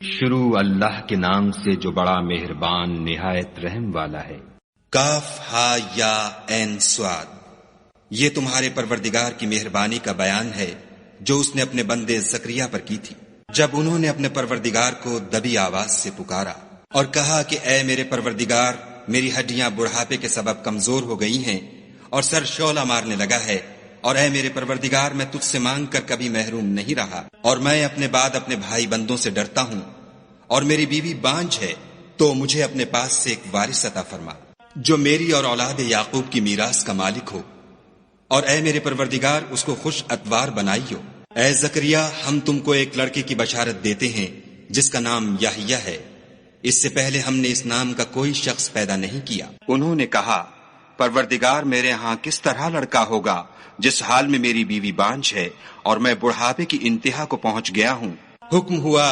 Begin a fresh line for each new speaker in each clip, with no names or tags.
شروع اللہ کے نام سے جو بڑا مہربان نہایت رحم والا ہے۔
کاف ہا یا عین صاد، یہ تمہارے پروردگار کی مہربانی کا بیان ہے جو اس نے اپنے بندے زکریا پر کی تھی، جب انہوں نے اپنے پروردگار کو دبی آواز سے پکارا اور کہا کہ اے میرے پروردگار، میری ہڈیاں بڑھاپے کے سبب کمزور ہو گئی ہیں اور سر شعلہ مارنے لگا ہے، اور اے میرے پروردگار، میں تجھ سے مانگ کر کبھی محروم نہیں رہا، اور میں اپنے بعد اپنے بھائی بندوں سے ڈرتا ہوں، اور میری بیوی بانجھ ہے، تو مجھے اپنے پاس سے ایک وارث عطا فرما جو میری اور اولاد یعقوب کی میراث کا مالک ہو، اور اے میرے پروردگار اس کو خوش اتوار بنائیو۔ اے زکریا، ہم تم کو ایک لڑکے کی بشارت دیتے ہیں جس کا نام یحییٰ ہے، اس سے پہلے ہم نے اس نام کا کوئی شخص پیدا نہیں کیا۔ انہوں نے کہا، پروردگار، میرے ہاں کس طرح لڑکا ہوگا جس حال میں میری بیوی بانجھ ہے اور میں بڑھاپے کی انتہا کو پہنچ گیا ہوں؟ حکم ہوا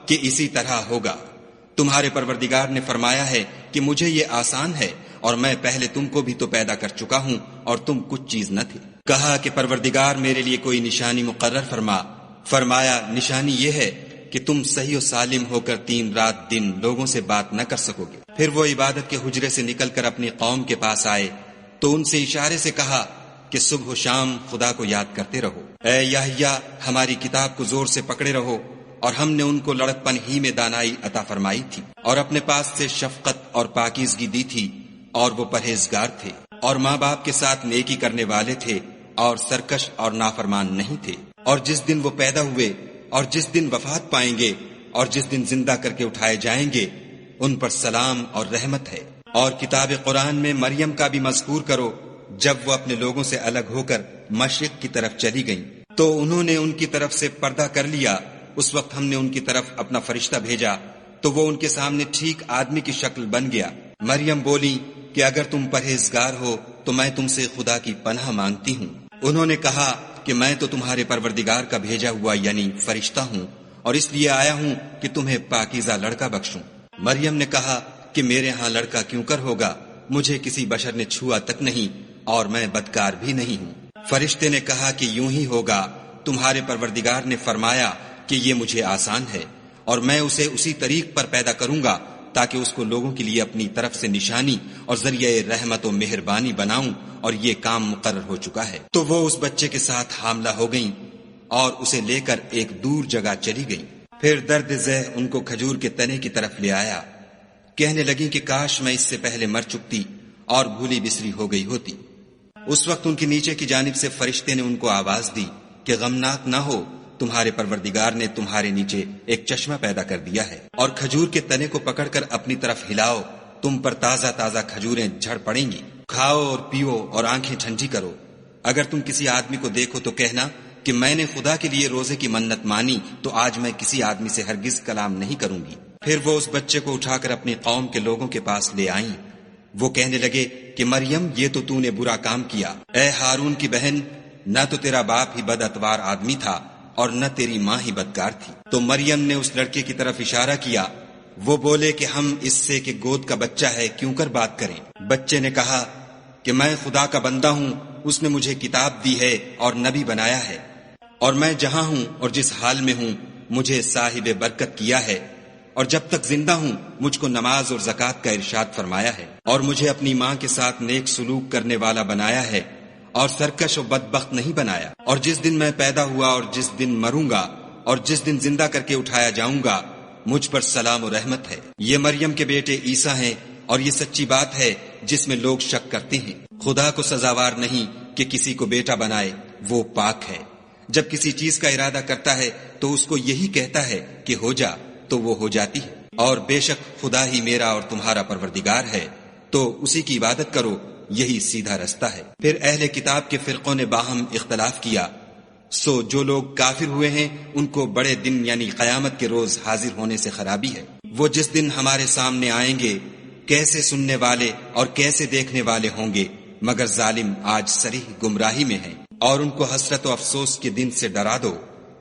کہ اسی طرح ہوگا۔ تمہارے پروردگار نے فرمایا ہے کہ مجھے یہ آسان ہے، اور میں پہلے تم کو بھی تو پیدا کر چکا ہوں اور تم کچھ چیز نہ تھے۔ کہا کہ پروردگار میرے لیے کوئی نشانی مقرر فرما۔ فرمایا، نشانی یہ ہے کہ تم صحیح و سالم ہو کر 3 رات دن لوگوں سے بات نہ کر سکو گے۔ پھر وہ عبادت کے حجرے سے نکل کر اپنی قوم کے پاس آئے تو ان سے اشارے سے کہا کہ صبح و شام خدا کو یاد کرتے رہو۔ اے یحییٰ، ہماری کتاب کو زور سے پکڑے رہو، اور ہم نے ان کو لڑکپن ہی میں دانائی عطا فرمائی تھی، اور اپنے پاس سے شفقت اور پاکیزگی دی تھی، اور وہ پرہیزگار تھے، اور ماں باپ کے ساتھ نیکی کرنے والے تھے، اور سرکش اور نافرمان نہیں تھے۔ اور جس دن وہ پیدا ہوئے، اور جس دن وفات پائیں گے، اور جس دن زندہ کر کے اٹھائے جائیں گے، ان پر سلام اور رحمت ہے۔ اور کتاب قرآن میں مریم کا بھی مذکور کرو، جب وہ اپنے لوگوں سے الگ ہو کر مشرق کی طرف چلی گئیں تو انہوں نے ان کی طرف سے پردہ کر لیا۔ اس وقت ہم نے ان کی طرف اپنا فرشتہ بھیجا تو وہ ان کے سامنے ٹھیک آدمی کی شکل بن گیا۔ مریم بولی کہ اگر تم پرہیزگار ہو تو میں تم سے خدا کی پناہ مانگتی ہوں۔ انہوں نے کہا کہ میں تو تمہارے پروردگار کا بھیجا ہوا یعنی فرشتہ ہوں، اور اس لیے آیا ہوں کہ تمہیں پاکیزہ لڑکا بخشوں۔ مریم نے کہا کہ میرے ہاں لڑکا کیوں کر ہوگا، مجھے کسی بشر نے چھوا تک نہیں، اور میں بدکار بھی نہیں ہوں۔ فرشتے نے کہا کہ یوں ہی ہوگا، تمہارے پروردگار نے فرمایا کہ یہ مجھے آسان ہے، اور میں اسے اسی طریق پر پیدا کروں گا تاکہ اس کو لوگوں کے لیے اپنی طرف سے نشانی اور ذریعہ رحمت و مہربانی بناؤں، اور یہ کام مقرر ہو چکا ہے۔ تو وہ اس بچے کے ساتھ حاملہ ہو گئیں اور اسے لے کر ایک دور جگہ چلی گئیں۔ پھر درد ذہ ان کو کھجور کے تنے کی طرف لے آیا، کہنے لگیں کہ کاش میں اس سے پہلے مر چکتی اور بھولی بسری ہو گئی ہوتی۔ اس وقت ان کے نیچے کی جانب سے فرشتے نے ان کو آواز دی کہ غمناک نہ ہو، تمہارے پروردگار نے تمہارے نیچے ایک چشمہ پیدا کر دیا ہے، اور کھجور کے تنے کو پکڑ کر اپنی طرف ہلاؤ، تم پر تازہ تازہ کھجوریں جھڑ پڑیں گی، کھاؤ اور پیو اور آنکھیں ٹھنڈی کرو۔ اگر تم کسی آدمی کو دیکھو تو کہنا کہ میں نے خدا کے لیے روزے کی منت مانی، تو آج میں کسی آدمی سے ہرگز کلام نہیں کروں گی۔ پھر وہ اس بچے کو اٹھا کر اپنی قوم کے لوگوں کے پاس لے آئیں۔ وہ کہنے لگے کہ مریم، یہ تو نے برا کام کیا۔ اے ہارون کی بہن، نہ تو تیرا باپ ہی بد اتوار آدمی تھا اور نہ تیری ماں ہی بدکار تھی۔ تو مریم نے اس لڑکے کی طرف اشارہ کیا۔ وہ بولے کہ ہم اس سے کہ گود کا بچہ ہے کیوں کر بات کریں۔ بچے نے کہا کہ میں خدا کا بندہ ہوں، اس نے مجھے کتاب دی ہے اور نبی بنایا ہے، اور میں جہاں ہوں اور جس حال میں ہوں مجھے صاحب برکت کیا ہے، اور جب تک زندہ ہوں مجھ کو نماز اور زکوٰۃ کا ارشاد فرمایا ہے، اور مجھے اپنی ماں کے ساتھ نیک سلوک کرنے والا بنایا ہے، اور سرکش و بدبخت نہیں بنایا۔ اور جس دن میں پیدا ہوا اور جس دن مروں گا اور جس دن زندہ کر کے اٹھایا جاؤں گا، مجھ پر سلام و رحمت ہے۔ یہ مریم کے بیٹے عیسیٰ ہیں، اور یہ سچی بات ہے جس میں لوگ شک کرتے ہیں۔ خدا کو سزاوار نہیں کہ کسی کو بیٹا بنائے، وہ پاک ہے۔ جب کسی چیز کا ارادہ کرتا ہے تو اس کو یہی کہتا ہے کہ ہو جا، تو وہ ہو جاتی ہے۔ اور بے شک خدا ہی میرا اور تمہارا پروردگار ہے، تو اسی کی عبادت کرو، یہی سیدھا رستہ ہے۔ پھر اہل کتاب کے فرقوں نے باہم اختلاف کیا، سو جو لوگ کافر ہوئے ہیں ان کو بڑے دن یعنی قیامت کے روز حاضر ہونے سے خرابی ہے۔ وہ جس دن ہمارے سامنے آئیں گے کیسے سننے والے اور کیسے دیکھنے والے ہوں گے، مگر ظالم آج صریح گمراہی میں ہیں۔ اور ان کو حسرت و افسوس کے دن سے ڈرا دو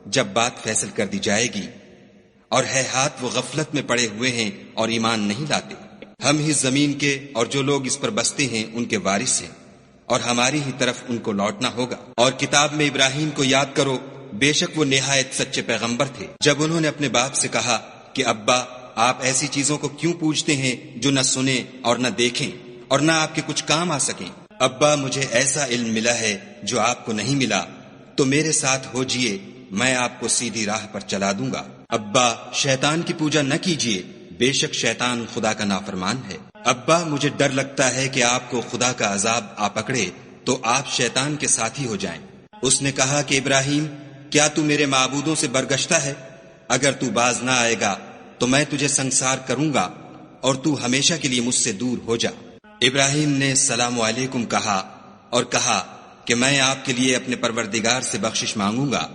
جب بات فیصل کر دی جائے گی، اور ہے ہاتھ وہ غفلت میں پڑے ہوئے ہیں اور ایمان نہیں لاتے۔ ہم ہی زمین کے اور جو لوگ اس پر بستے ہیں ان کے وارث ہیں، اور ہماری ہی طرف ان کو لوٹنا ہوگا۔ اور کتاب میں ابراہیم کو یاد کرو، بے شک وہ نہایت سچے پیغمبر تھے۔ جب انہوں نے اپنے باپ سے کہا کہ ابا آپ ایسی چیزوں کو کیوں پوجتے ہیں جو نہ سنیں اور نہ دیکھیں اور نہ آپ کے کچھ کام آ سکیں؟ ابا مجھے ایسا علم ملا ہے جو آپ کو نہیں ملا، تو میرے ساتھ ہو جئے، میں آپ کو سیدھی راہ پر چلا دوں گا۔ ابا شیطان کی پوجا نہ کیجیے، بے شک شیطان خدا کا نافرمان ہے۔ ابا مجھے ڈر لگتا ہے کہ آپ کو خدا کا عذاب آ پکڑے تو آپ شیطان کے ساتھی ہو جائیں۔ اس نے کہا کہ ابراہیم، کیا تو میرے معبودوں سے برگشتہ ہے؟ اگر تو باز نہ آئے گا تو میں تجھے سنسار کروں گا اور تو ہمیشہ کے لیے مجھ سے دور ہو جا۔ ابراہیم نے السلام علیکم کہا اور کہا کہ میں آپ کے لیے اپنے پروردگار سے بخشش مانگوں گا،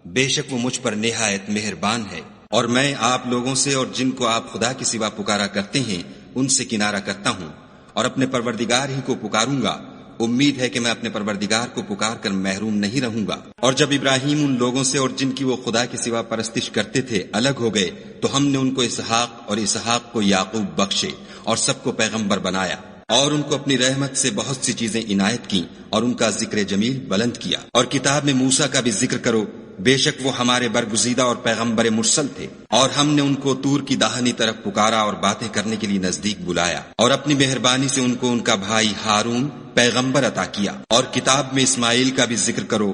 بے شک وہ مجھ پر نہایت مہربان ہے، اور میں آپ لوگوں سے اور جن کو آپ خدا کے سوا پکارا کرتے ہیں ان سے کنارہ کرتا ہوں اور اپنے پروردگار ہی کو پکاروں گا۔ امید ہے کہ میں اپنے پروردگار کو پکار کر محروم نہیں رہوں گا۔ اور جب ابراہیم ان لوگوں سے اور جن کی وہ خدا کے سوا پرستش کرتے تھے الگ ہو گئے تو ہم نے ان کو اسحاق اور اسحاق کو یعقوب بخشے اور سب کو پیغمبر بنایا، اور ان کو اپنی رحمت سے بہت سی چیزیں عنایت کی اور ان کا ذکر جمیل بلند کیا۔ اور کتاب میں موسیٰ کا بھی ذکر کرو، بے شک وہ ہمارے برگزیدہ اور پیغمبر مرسل تھے، اور ہم نے ان کو طور کی داہنی طرف پکارا اور باتیں کرنے کے لیے نزدیک بلایا، اور اپنی مہربانی سے ان کو ان کا بھائی ہارون پیغمبر عطا کیا۔ اور کتاب میں اسماعیل کا بھی ذکر کرو،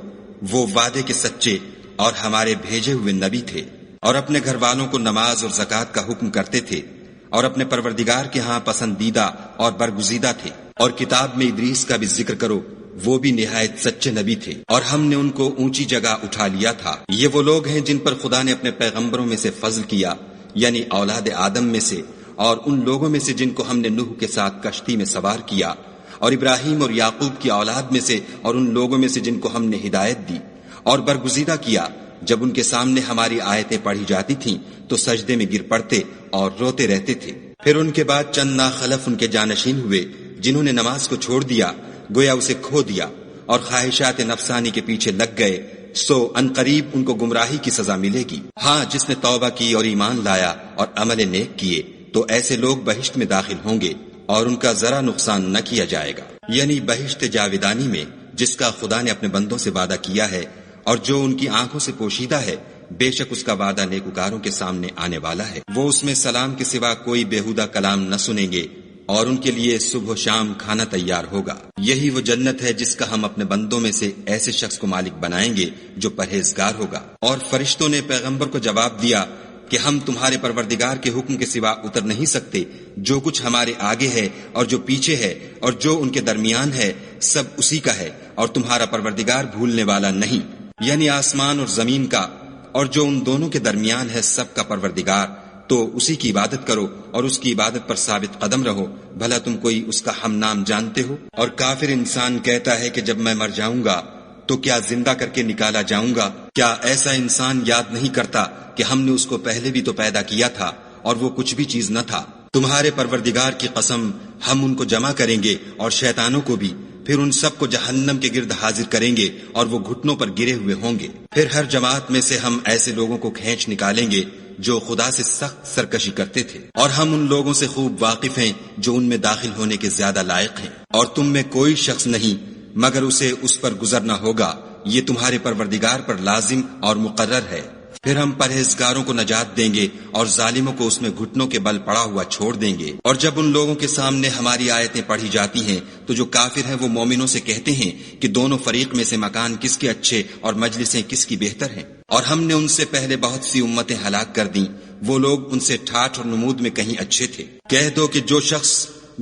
وہ وعدے کے سچے اور ہمارے بھیجے ہوئے نبی تھے، اور اپنے گھر والوں کو نماز اور زکوٰۃ کا حکم کرتے تھے، اور اپنے پروردگار کے ہاں پسندیدہ اور برگزیدہ تھے۔ اور کتاب میں ادریس کا بھی ذکر کرو، وہ بھی نہایت سچے نبی تھے، اور ہم نے ان کو اونچی جگہ اٹھا لیا تھا۔ یہ وہ لوگ ہیں جن پر خدا نے اپنے پیغمبروں میں سے فضل کیا، یعنی اولاد آدم میں سے، اور ان لوگوں میں سے جن کو ہم نے نوح کے ساتھ کشتی میں سوار کیا، اور ابراہیم اور یعقوب کی اولاد میں سے، اور ان لوگوں میں سے جن کو ہم نے ہدایت دی اور برگزیدہ کیا۔ جب ان کے سامنے ہماری آیتیں پڑھی جاتی تھیں تو سجدے میں گر پڑتے اور روتے رہتے تھے۔ پھر ان کے بعد چند ناخلف ان کے جانشین ہوئے جنہوں نے نماز کو چھوڑ دیا، گویا اسے کھو دیا، اور خواہشات نفسانی کے پیچھے لگ گئے، سو عنقریب ان کو گمراہی کی سزا ملے گی۔ ہاں، جس نے توبہ کی اور ایمان لایا اور عمل نیک کیے تو ایسے لوگ بہشت میں داخل ہوں گے اور ان کا ذرا نقصان نہ کیا جائے گا، یعنی بہشت جاودانی میں جس کا خدا نے اپنے بندوں سے وعدہ کیا ہے اور جو ان کی آنکھوں سے پوشیدہ ہے، بے شک اس کا وعدہ نیکوکاروں کے سامنے آنے والا ہے۔ وہ اس میں سلام کے سوا کوئی بےہودہ کلام نہ سنیں گے، اور ان کے لیے صبح و شام کھانا تیار ہوگا۔ یہی وہ جنت ہے جس کا ہم اپنے بندوں میں سے ایسے شخص کو مالک بنائیں گے جو پرہیزگار ہوگا۔ اور فرشتوں نے پیغمبر کو جواب دیا کہ ہم تمہارے پروردگار کے حکم کے سوا اتر نہیں سکتے، جو کچھ ہمارے آگے ہے اور جو پیچھے ہے اور جو ان کے درمیان ہے سب اسی کا ہے، اور تمہارا پروردگار بھولنے والا نہیں، یعنی آسمان اور زمین کا اور جو ان دونوں کے درمیان ہے سب کا پروردگار۔ تو اسی کی عبادت کرو اور اس کی عبادت پر ثابت قدم رہو، بھلا تم کوئی اس کا ہم نام جانتے ہو؟ اور کافر انسان کہتا ہے کہ جب میں مر جاؤں گا تو کیا زندہ کر کے نکالا جاؤں گا؟ کیا ایسا انسان یاد نہیں کرتا کہ ہم نے اس کو پہلے بھی تو پیدا کیا تھا اور وہ کچھ بھی چیز نہ تھا؟ تمہارے پروردگار کی قسم، ہم ان کو جمع کریں گے اور شیطانوں کو بھی، پھر ان سب کو جہنم کے گرد حاضر کریں گے اور وہ گھٹنوں پر گرے ہوئے ہوں گے۔ پھر ہر جماعت میں سے ہم ایسے لوگوں کو کھینچ نکالیں گے جو خدا سے سخت سرکشی کرتے تھے، اور ہم ان لوگوں سے خوب واقف ہیں جو ان میں داخل ہونے کے زیادہ لائق ہیں، اور تم میں کوئی شخص نہیں مگر اسے اس پر گزرنا ہوگا، یہ تمہارے پروردگار پر لازم اور مقرر ہے۔ پھر ہم پرہیزگاروں کو نجات دیں گے اور ظالموں کو اس میں گھٹنوں کے بل پڑا ہوا چھوڑ دیں گے۔ اور جب ان لوگوں کے سامنے ہماری آیتیں پڑھی جاتی ہیں تو جو کافر ہیں وہ مومنوں سے کہتے ہیں کہ دونوں فریق میں سے مکان کس کے اچھے اور مجلسیں کس کی بہتر ہیں، اور ہم نے ان سے پہلے بہت سی امتیں ہلاک کر دیں، وہ لوگ ان سے ٹھاٹھ اور نمود میں کہیں اچھے تھے۔ کہہ دو کہ جو شخص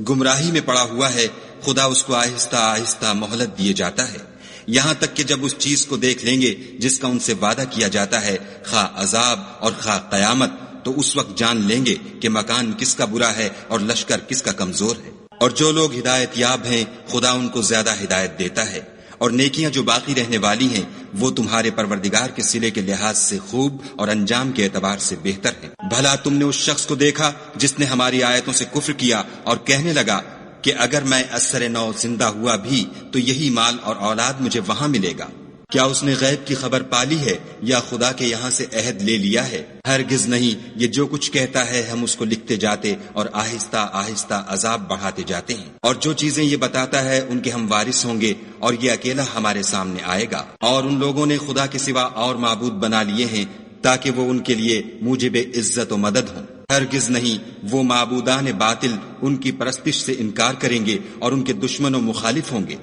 گمراہی میں پڑا ہوا ہے خدا اس کو آہستہ آہستہ مہلت دیے جاتا ہے، یہاں تک کہ جب اس چیز کو دیکھ لیں گے جس کا ان سے وعدہ کیا جاتا ہے، خواہ عذاب اور خواہ قیامت، تو اس وقت جان لیں گے کہ مکان کس کا برا ہے اور لشکر کس کا کمزور ہے۔ اور جو لوگ ہدایت یاب ہیں خدا ان کو زیادہ ہدایت دیتا ہے، اور نیکیاں جو باقی رہنے والی ہیں وہ تمہارے پروردگار کے صلے کے لحاظ سے خوب اور انجام کے اعتبار سے بہتر ہیں۔ بھلا تم نے اس شخص کو دیکھا جس نے ہماری آیتوں سے کفر کیا اور کہنے لگا کہ اگر میں اثر نو زندہ ہوا بھی تو یہی مال اور اولاد مجھے وہاں ملے گا؟ کیا اس نے غیب کی خبر پالی ہے یا خدا کے یہاں سے عہد لے لیا ہے؟ ہرگز نہیں، یہ جو کچھ کہتا ہے ہم اس کو لکھتے جاتے اور آہستہ آہستہ عذاب بڑھاتے جاتے ہیں، اور جو چیزیں یہ بتاتا ہے ان کے ہم وارث ہوں گے اور یہ اکیلا ہمارے سامنے آئے گا۔ اور ان لوگوں نے خدا کے سوا اور معبود بنا لیے ہیں تاکہ وہ ان کے لیے موجب عزت و مدد ہوں۔ ہرگز نہیں، وہ معبودان باطل ان کی پرستش سے انکار کریں گے اور ان کے دشمن و مخالف ہوں گے۔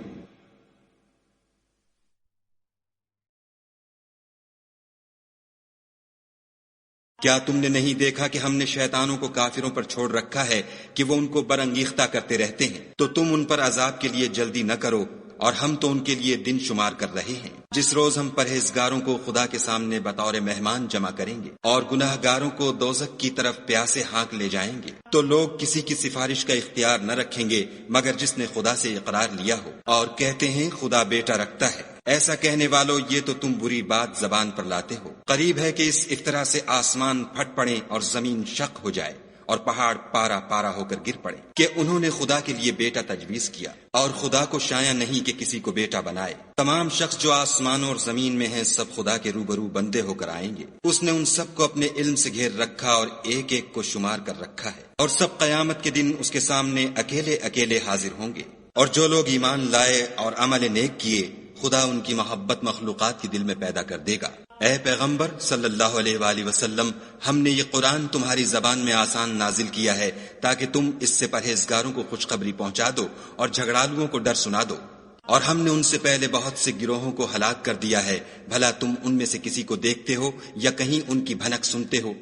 کیا تم نے نہیں دیکھا کہ ہم نے شیطانوں کو کافروں پر چھوڑ رکھا ہے کہ وہ ان کو برانگیختہ کرتے رہتے ہیں؟ تو تم ان پر عذاب کے لیے جلدی نہ کرو، اور ہم تو ان کے لیے دن شمار کر رہے ہیں، جس روز ہم پرہیزگاروں کو خدا کے سامنے بطور مہمان جمع کریں گے اور گناہ گاروں کو دوزخ کی طرف پیاسے ہانک لے جائیں گے۔ تو لوگ کسی کی سفارش کا اختیار نہ رکھیں گے مگر جس نے خدا سے اقرار لیا ہو، اور کہتے ہیں خدا بیٹا رکھتا ہے۔ ایسا کہنے والو، یہ تو تم بری بات زبان پر لاتے ہو۔ قریب ہے کہ اس افطرا سے آسمان پھٹ پڑیں اور زمین شق ہو جائے اور پہاڑ پارا پارا ہو کر گر پڑے کہ انہوں نے خدا کے لیے بیٹا تجویز کیا، اور خدا کو شایع نہیں کہ کسی کو بیٹا بنائے۔ تمام شخص جو آسمانوں اور زمین میں ہیں سب خدا کے روبرو بندے ہو کر آئیں گے۔ اس نے ان سب کو اپنے علم سے گھیر رکھا اور ایک ایک کو شمار کر رکھا ہے، اور سب قیامت کے دن اس کے سامنے اکیلے اکیلے حاضر ہوں گے۔ اور جو لوگ ایمان لائے اور عمل نیک کیے، خدا ان کی محبت مخلوقات کے دل میں پیدا کر دے گا۔ اے پیغمبر صلی اللہ علیہ وآلہ وسلم، ہم نے یہ قرآن تمہاری زبان میں آسان نازل کیا ہے تاکہ تم اس سے پرہیزگاروں کو خوشخبری پہنچا دو اور جھگڑالوؤں کو ڈر سنا دو۔ اور ہم نے ان سے پہلے بہت سے گروہوں کو ہلاک کر دیا ہے، بھلا تم ان میں سے کسی کو دیکھتے ہو یا کہیں ان کی بھنک سنتے ہو؟